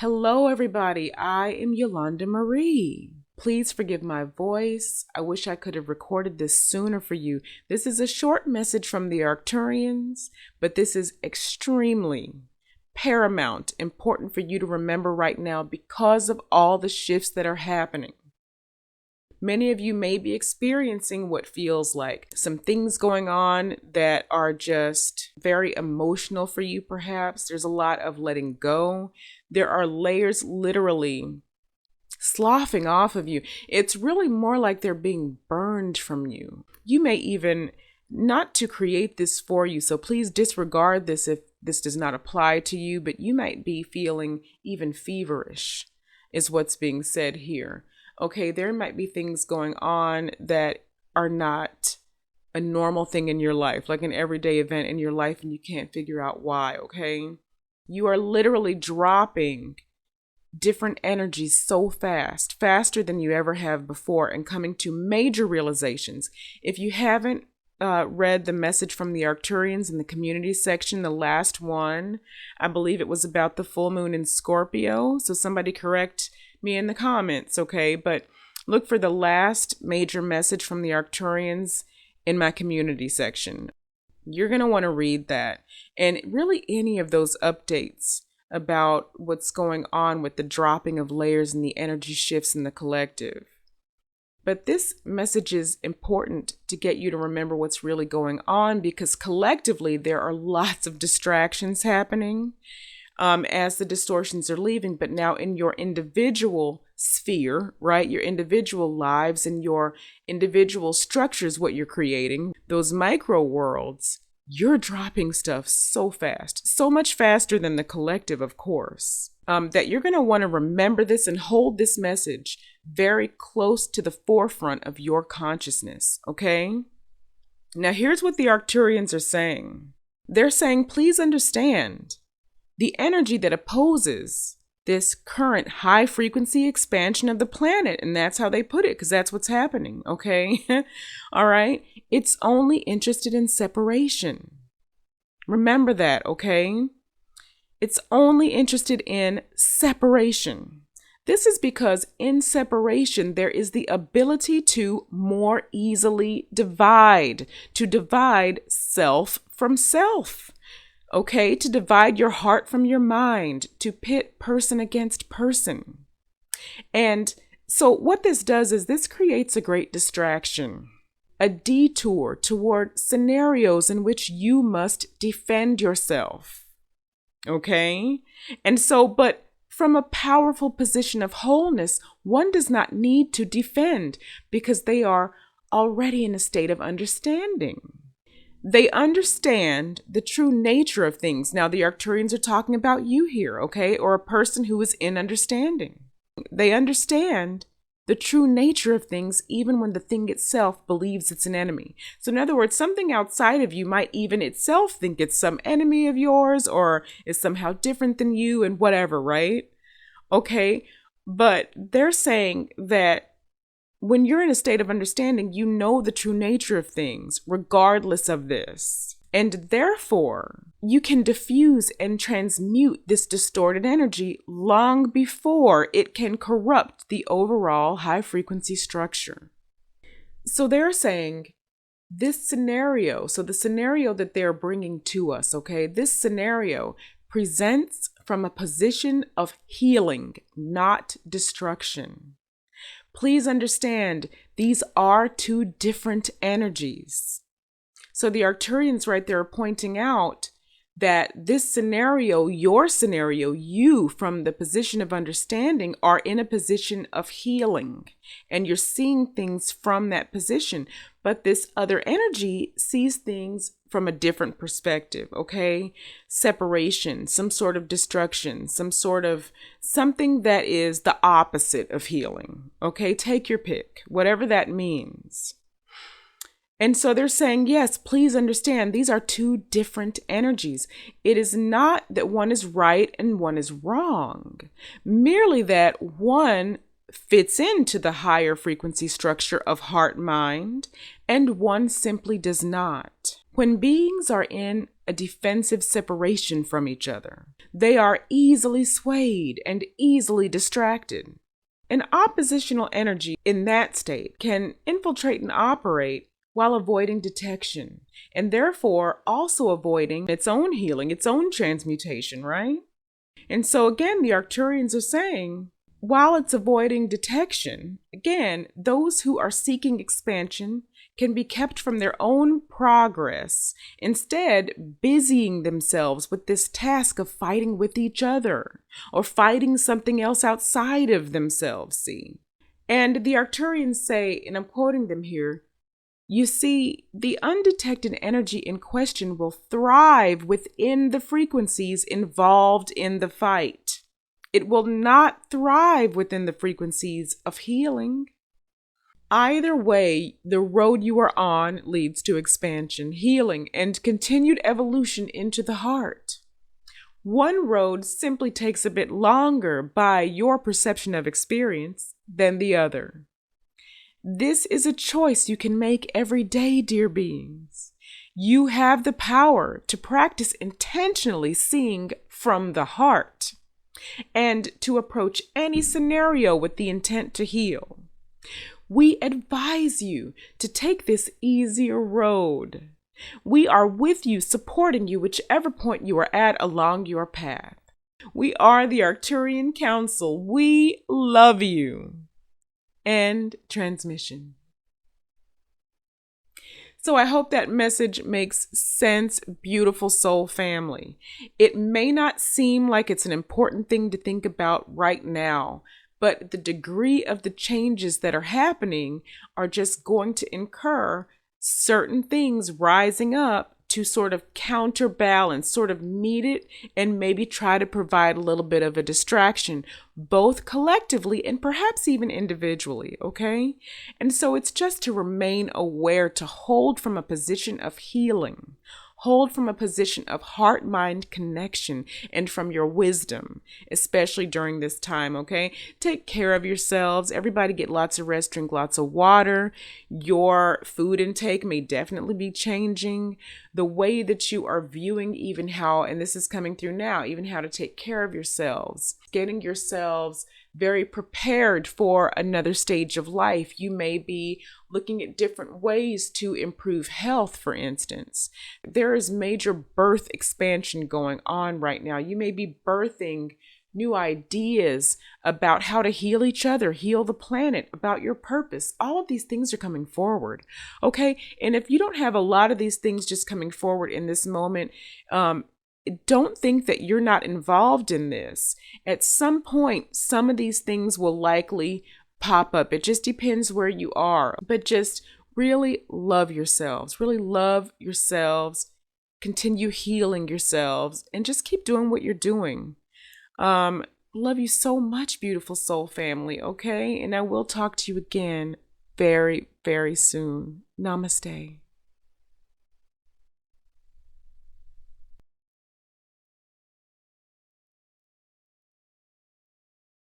Hello, everybody. I am Yolanda Marie. Please forgive my voice. I wish I could have recorded this sooner for you. This is a short message from the Arcturians, but this is extremely paramount, important for you to remember right now because of all the shifts that are happening. Many of you may be experiencing what feels like some things going on that are just very emotional for you, perhaps. There's a lot of letting go. There are layers literally sloughing off of you. It's really more like they're being burned from you. You may even not to create this for you, so please disregard this if this does not apply to you, but you might be feeling even feverish, is what's being said here. Okay, there might be things going on that are not a normal thing in your life, like an everyday event in your life, and you can't figure out why, okay? You are literally dropping different energies so fast, faster than you ever have before, and coming to major realizations. If you haven't read the message from the Arcturians in the community section, the last one, I believe it was about the full moon in Scorpio, so somebody correct me in the comments, okay? But look for the last major message from the Arcturians in my community section. You're going to want to read that. And really any of those updates about what's going on with the dropping of layers and the energy shifts in the collective. But this message is important to get you to remember what's really going on, because collectively there are lots of distractions happening as the distortions are leaving. But now in your individual sphere, right, your individual lives and your individual structures, what you're creating, those micro worlds, you're dropping stuff so fast, so much faster than the collective, of course, that you're going to want to remember this and hold this message very close to the forefront of your consciousness, okay? Now, here's what the Arcturians are saying. They're saying, please understand the energy that opposes this current high frequency expansion of the planet. And that's how they put it, because that's what's happening, okay? All right? It's only interested in separation. Remember that, okay? It's only interested in separation. This is because in separation, there is the ability to more easily divide, to divide self from self. Okay, to divide your heart from your mind, to pit person against person. And so what this does is this creates a great distraction, a detour toward scenarios in which you must defend yourself. Okay? And so, but from a powerful position of wholeness, one does not need to defend because they are already in a state of understanding. They understand the true nature of things. Now, the Arcturians are talking about you here, okay? Or a person who is in understanding. They understand the true nature of things even when the thing itself believes it's an enemy. So in other words, something outside of you might even itself think it's some enemy of yours or is somehow different than you and whatever, right? Okay, but they're saying that when you're in a state of understanding, you know the true nature of things, regardless of this. And therefore, you can diffuse and transmute this distorted energy long before it can corrupt the overall high frequency structure. So they're saying this scenario, so the scenario that they're bringing to us, okay, this scenario presents from a position of healing, not destruction. Please understand, these are two different energies. So the Arcturians right there are pointing out that this scenario, your scenario, you from the position of understanding are in a position of healing and you're seeing things from that position. But this other energy sees things from a different perspective, okay? Separation, some sort of destruction, some sort of something that is the opposite of healing, okay? Take your pick, whatever that means. And so they're saying, yes, please understand, these are two different energies. It is not that one is right and one is wrong, merely that one fits into the higher frequency structure of heart-mind and one simply does not. When beings are in a defensive separation from each other. They are easily swayed and easily distracted. An oppositional energy in that state can infiltrate and operate while avoiding detection, and therefore also avoiding its own healing, its own transmutation, right? And so again, the Arcturians are saying, while it's avoiding detection, again, those who are seeking expansion can be kept from their own progress, instead busying themselves with this task of fighting with each other or fighting something else outside of themselves, see? And the Arcturians say, and I'm quoting them here, you see, the undetected energy in question will thrive within the frequencies involved in the fight. It will not thrive within the frequencies of healing. Either way, the road you are on leads to expansion, healing, and continued evolution into the heart. One road simply takes a bit longer by your perception of experience than the other. This is a choice you can make every day, dear beings. You have the power to practice intentionally seeing from the heart and to approach any scenario with the intent to heal. We advise you to take this easier road. We are with you, supporting you whichever point you are at along your path. We are the Arcturian Council. We love you. End transmission. So I hope that message makes sense, beautiful soul family. It may not seem like it's an important thing to think about right now, but the degree of the changes that are happening are just going to incur certain things rising up to sort of counterbalance, sort of meet it, and maybe try to provide a little bit of a distraction, both collectively and perhaps even individually, okay? And so it's just to remain aware, to hold from a position of healing, hold from a position of heart-mind connection and from your wisdom, especially during this time, okay? Take care of yourselves. Everybody get lots of rest, drink lots of water. Your food intake may definitely be changing. The way that you are viewing even how, and this is coming through now, even how to take care of yourselves, getting yourselves very prepared for another stage of life. You may be looking at different ways to improve health, for instance. There is major birth expansion going on right now. You may be birthing new ideas about how to heal each other, heal the planet, about your purpose. All of these things are coming forward, okay? And if you don't have a lot of these things just coming forward in this moment, don't think that you're not involved in this. At some point, some of these things will likely pop up. It just depends where you are. But just really love yourselves. Really love yourselves. Continue healing yourselves. And just keep doing what you're doing. Love you so much, beautiful soul family, okay? And I will talk to you again very, very soon. Namaste.